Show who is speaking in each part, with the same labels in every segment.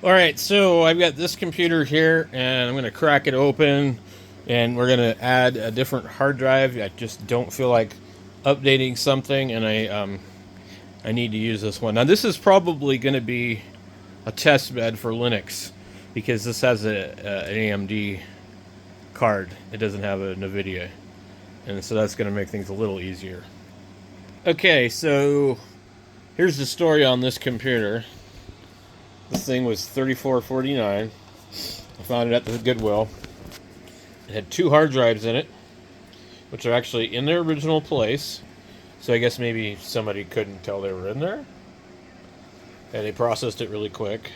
Speaker 1: All right, so I've got this computer here, and I'm going to crack it open, and we're going to add a different hard drive. I just don't feel like updating something, and I need to use this one. Now, this is probably going to be a test bed for Linux because this has an AMD card. It doesn't have a NVIDIA, and so that's going to make things a little easier. Okay, so here's the story on this computer. This thing was $34.49. I found it at the Goodwill. It had two hard drives in it, which are actually in their original place. So I guess maybe somebody couldn't tell they were in there. And they processed it really quick.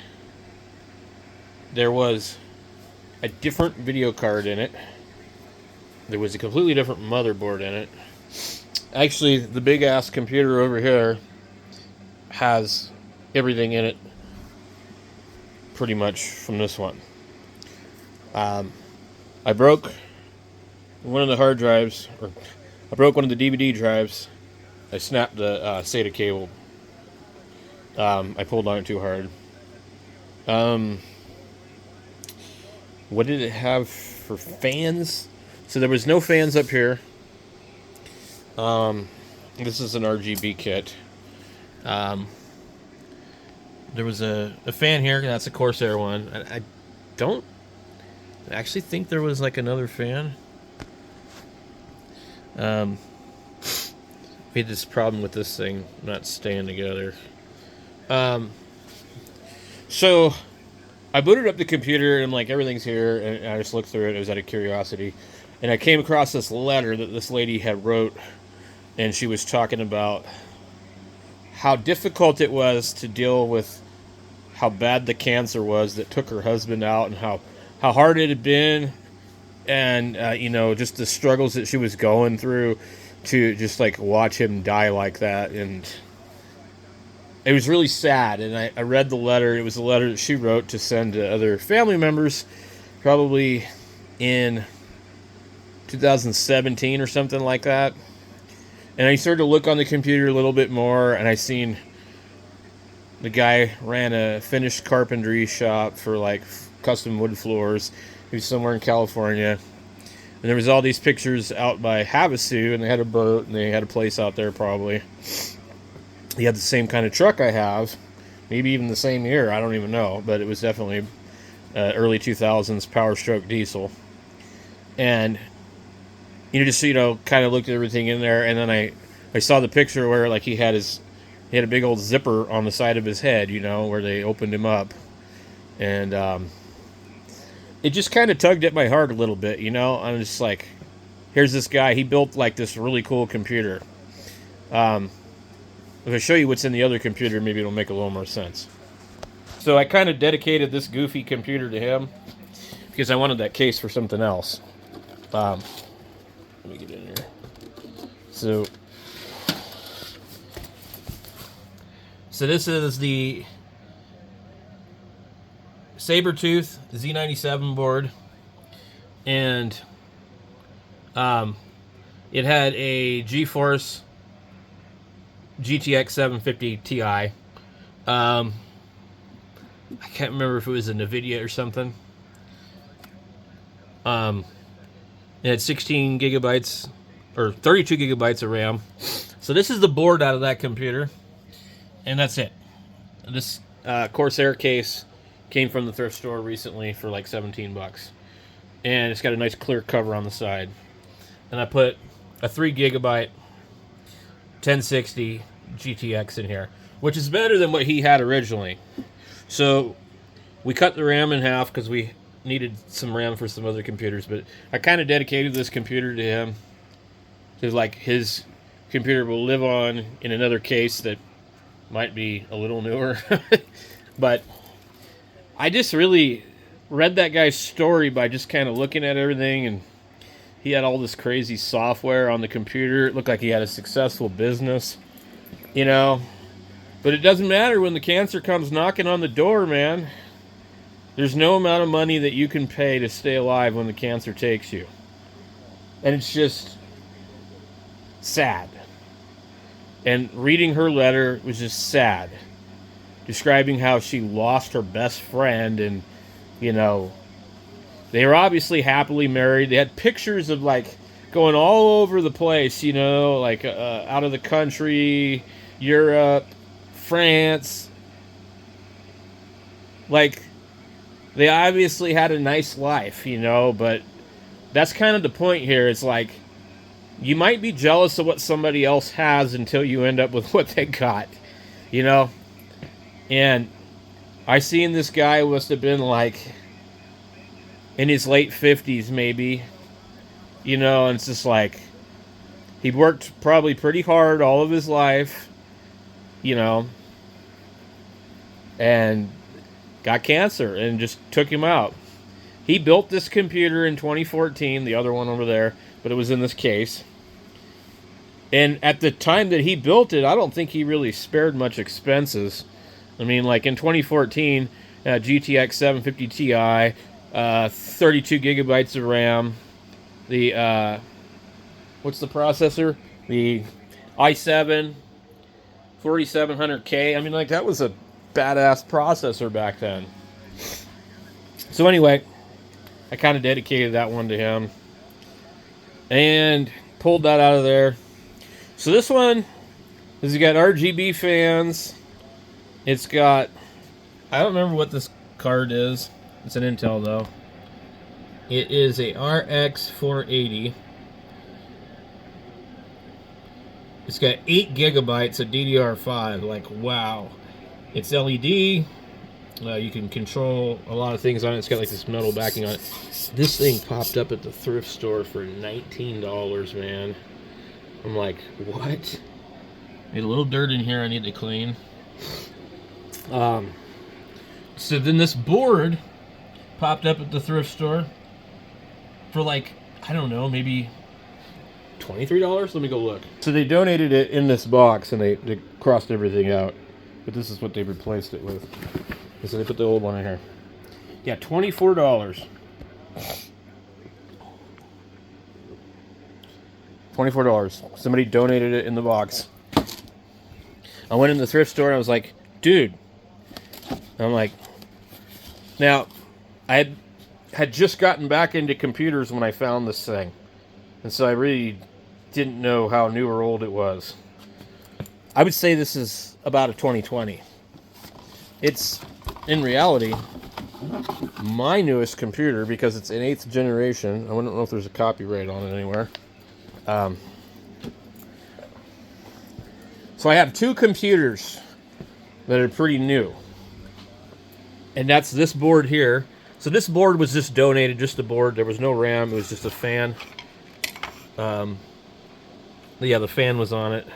Speaker 1: There was a different video card in it. There was a completely different motherboard in it. Actually, the big ass computer over here has everything in it pretty much from this one. I broke one of the hard drives, or I broke one of the DVD drives. I snapped the SATA cable. I pulled on it too hard. What did it have for fans? So there was no fans up here. This is an RGB kit. There was a fan here. That's a Corsair one. I don't actually think there was like another fan. We had this problem with this thing not staying together. So I booted up the computer and like everything's here, and I just looked through it. It was out of curiosity, and I came across this letter that this lady had wrote, and she was talking about how difficult it was to deal with how bad the cancer was that took her husband out, and how hard it had been, and just the struggles that she was going through to just like watch him die like that. And it was really sad. And I read the letter. It was a letter that she wrote to send to other family members, probably in 2017 or something like that. And I started to look on the computer a little bit more, and I seen the guy ran a finished carpentry shop for like custom wood floors. He was somewhere in California. And there was all these pictures out by Havasu, and they had a boat, and they had a place out there probably. He had the same kind of truck I have, maybe even the same year, I don't even know, but it was definitely early 2000s Power Stroke diesel. And, kind of looked at everything in there, and then I saw the picture where like he had a big old zipper on the side of his head, where they opened him up. And it just kind of tugged at my heart a little bit, I'm just like, here's this guy, he built like this really cool computer. If I show you what's in the other computer, maybe it'll make a little more sense. So I kind of dedicated this goofy computer to him because I wanted that case for something else. Let me get in here. So this is the Sabertooth Z97 board, and it had a GeForce GTX 750 Ti. I can't remember if it was a NVIDIA or something. It had 16 gigabytes or 32 gigabytes of RAM. So this is the board out of that computer, and that's it. This Corsair case came from the thrift store recently for like $17, and it's got a nice clear cover on the side. And I put a 3 gigabyte 1060 GTX in here, which is better than what he had originally. So we cut the RAM in half because we needed some RAM for some other computers, but I kind of dedicated this computer to him. So like his computer will live on in another case that might be a little newer. But I just really read that guy's story by just kind of looking at everything, and he had all this crazy software on the computer. It looked like he had a successful business, But it doesn't matter when the cancer comes knocking on the door, man. There's no amount of money that you can pay to stay alive when the cancer takes you. And it's just sad. And reading her letter was just sad. describing how she lost her best friend, and you know, they were obviously happily married. They had pictures of like going all over the place, you know, like out of the country, Europe, France. Like, they obviously had a nice life, you know, but that's kind of the point here. It's like, you might be jealous of what somebody else has until you end up with what they got, you know? And I seen this guy must have been like in his late 50s, maybe, you know, and it's just like, he worked probably pretty hard all of his life, you know, and got cancer and just took him out. He built this computer in 2014, the other one over there, but it was in this case. And at the time that he built it, I don't think he really spared much expenses. I mean, like in 2014, GTX 750 Ti, 32 gigabytes of RAM, the, what's the processor? The i7 4700K. I mean, like, that was a badass processor back then. So anyway, I kind of dedicated that one to him and pulled that out of there. So this one has got RGB fans. It's got, I don't remember what this card is. It's an Intel though. It is a RX 480. It's got 8 gigabytes of DDR5. Like, wow. It's LED. You can control a lot of things on it. It's got like this metal backing on it. This thing popped up at the thrift store for $19, man. I'm like, what? Need a little dirt in here I need to clean. So then this board popped up at the thrift store for like, I don't know, maybe $23? Let me go look. So they donated it in this box and they crossed everything out. But this is what they replaced it with. So they put the old one in here. Yeah, $24. $24. Somebody donated it in the box. I went in the thrift store and I was like, dude. I'm like, now, I had just gotten back into computers when I found this thing. And so I really didn't know how new or old it was. I would say this is about a 2020. It's, in reality, my newest computer because it's an 8th generation. I don't know if there's a copyright on it anywhere. So I have 2 computers that are pretty new. And that's this board here. So this board was just donated, just the board. There was no RAM. It was just a fan. Yeah, the fan was on it.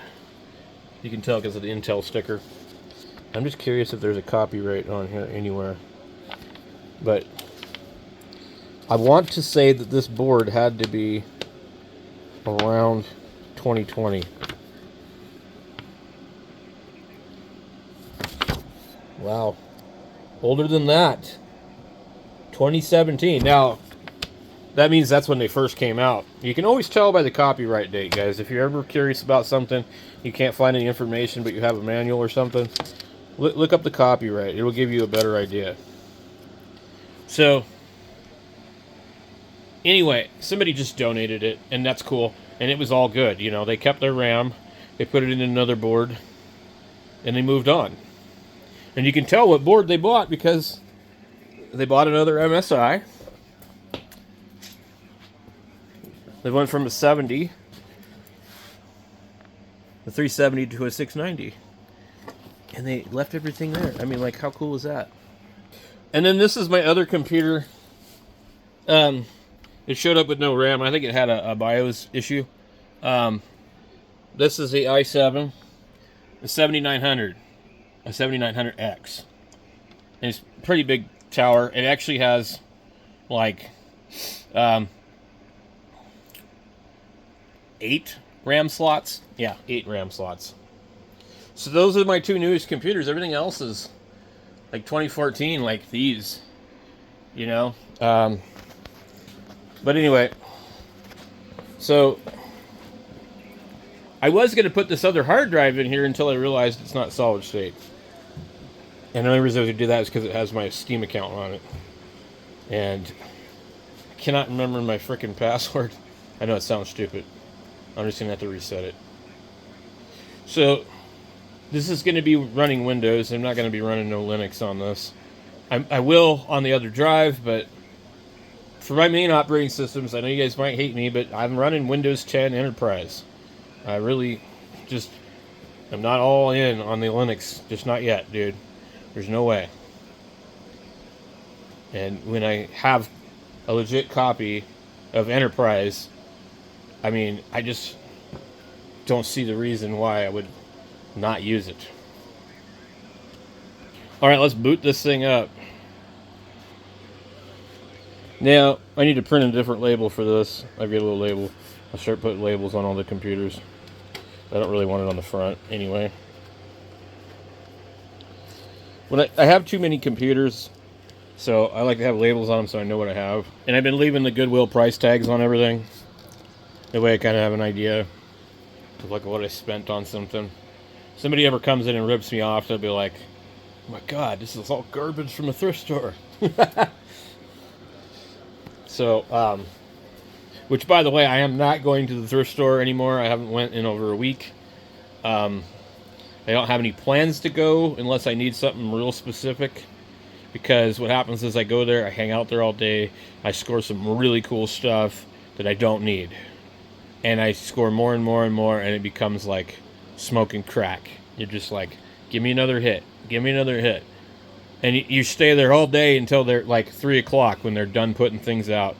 Speaker 1: You can tell because of the Intel sticker. I'm just curious if there's a copyright on here anywhere. But I want to say that this board had to be around 2020. Wow. Older than that. 2017. Now, that means that's when they first came out. You can always tell by the copyright date, guys. If you're ever curious about something, you can't find any information, but you have a manual or something, look up the copyright. It will give you a better idea. So, anyway, somebody just donated it, and that's cool. And it was all good. You know, they kept their RAM, they put it in another board, and they moved on. And you can tell what board they bought because they bought another MSI. They went from a 70, a 370 to a 690. And they left everything there. I mean, like, how cool is that? And then this is my other computer. It showed up with no RAM. I think it had a BIOS issue. This is the i7, a 7900, a 7900X. And it's a pretty big tower. It actually has, like, 8 RAM slots. Yeah, 8 RAM slots. So those are my 2 newest computers. Everything else is like 2014, like these, you know. But anyway, so I was going to put this other hard drive in here until I realized it's not solid state. And the only reason I would do that is because it has my Steam account on it. And I cannot remember my freaking password. I know it sounds stupid. I'm just going to have to reset it. So, this is going to be running Windows. I'm not going to be running no Linux on this. I will on the other drive, but for my main operating systems, I know you guys might hate me, but I'm running Windows 10 Enterprise. I really just... I'm not all in on the Linux. Just not yet, dude. There's no way. And when I have a legit copy of Enterprise, I mean, I just don't see the reason why I would not use it. Alright, let's boot this thing up. Now, I need to print a different label for this. I've got a little label. I'll start putting labels on all the computers. I don't really want it on the front anyway. When I have too many computers, so I like to have labels on them so I know what I have. And I've been leaving the Goodwill price tags on everything. That way I kind of have an idea of like what I spent on something. Somebody ever comes in and rips me off, they'll be like, oh my god, this is all garbage from a thrift store. So, which by the way, I am not going to the thrift store anymore. I haven't went in over a week. I don't have any plans to go unless I need something real specific. Because what happens is I go there, I hang out there all day, I score some really cool stuff that I don't need. And I score more and more and more, and it becomes like smoking crack. You're just like, give me another hit, give me another hit. And you stay there all day until they're like 3 o'clock when they're done putting things out.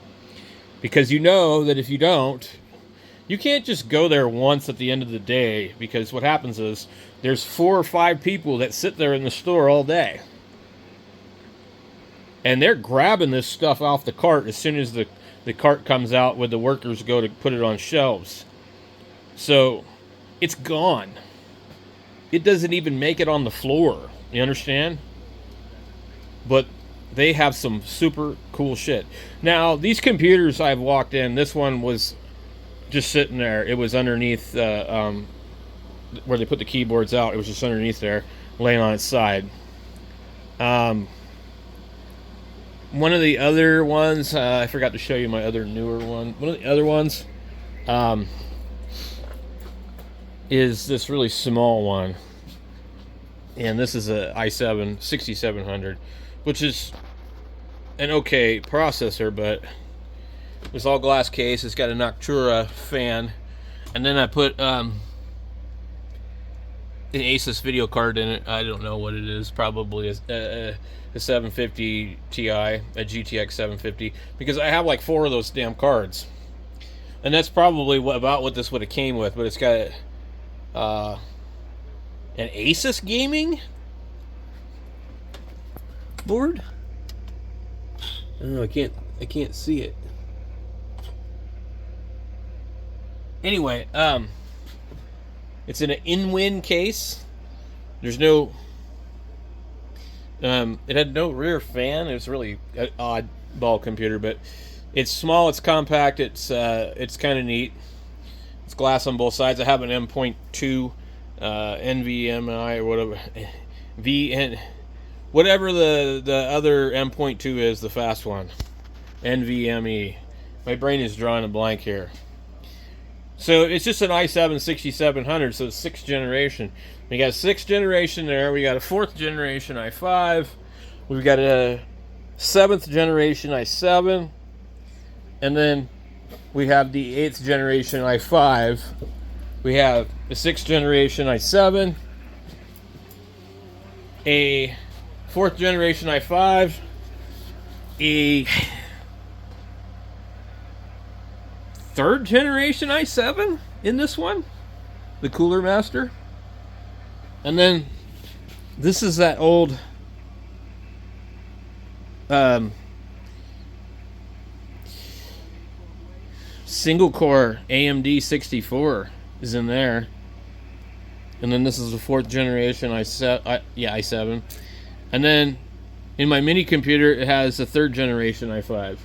Speaker 1: Because you know that if you don't, you can't just go there once at the end of the day, because what happens is there's 4 or 5 people that sit there in the store all day. And they're grabbing this stuff off the cart as soon as the cart comes out with the workers go to put it on shelves. So it's gone. It doesn't even make it on the floor. You understand? But they have some super cool shit. Now, these computers I've walked in, this one was just sitting there. It was underneath where they put the keyboards out. It was just underneath there, laying on its side. One of the other ones, I forgot to show you my other newer one. One of the other ones is this really small one. And this is a i7 6700, which is an okay processor, but it's all glass case. It's got a Noctura fan. And then I put an Asus video card in it. I don't know what it is. Probably a 750 Ti, a GTX 750, because I have like 4 of those damn cards, and that's probably about what this would have came with. But it's got an Asus gaming board. I don't know. I can't see it. Anyway, it's in an in-win case. There's no. It had no rear fan. It was really an oddball computer, but it's small, it's compact, it's kind of neat. It's glass on both sides. I have an M.2 NVMe or whatever, whatever the other M.2 is, the fast one, NVMe. My brain is drawing a blank here. So it's just an i7 6700, so it's 6th generation. We got a 6th generation there. We got a 4th generation i5. We've got a 7th generation i7. And then we have the 8th generation i5. We have a 6th generation i7. A 4th generation i5. A 3rd generation i7 in this one. The Cooler Master. And then this is that old single core AMD 64 is in there. And then this is the 4th generation i7. And then in my mini computer it has a 3rd generation i5.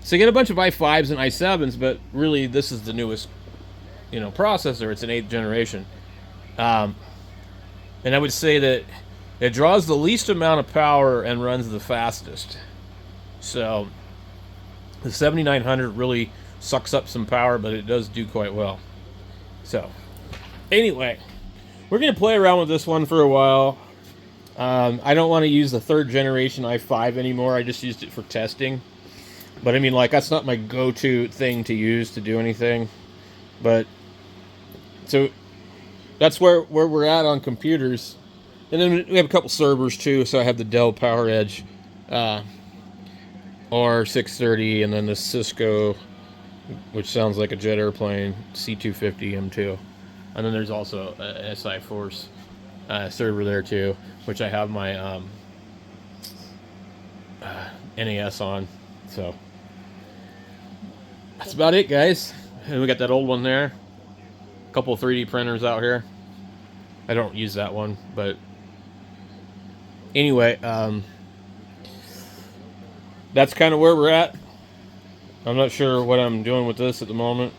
Speaker 1: So you get a bunch of i5s and i7s, but really this is the newest, processor. It's an 8th generation. And I would say that It draws the least amount of power and runs the fastest. So the 7900 really sucks up some power, but it does do quite well. So anyway, we're going to play around with this one for a while. I don't want to use the 3rd generation i5 anymore. I just used it for testing. But I mean, like, that's not my go-to thing to use to do anything. But so that's where we're at on computers. And then we have a couple servers too. So I have the Dell PowerEdge R630, and then the Cisco, which sounds like a jet airplane, C250 M2. And then there's also a SI Force server there too, which I have my NAS on. So that's about it, guys. And we got that old one there. A couple of 3D printers out here. I don't use that one, but anyway, that's kind of where we're at. I'm not sure what I'm doing with this at the moment.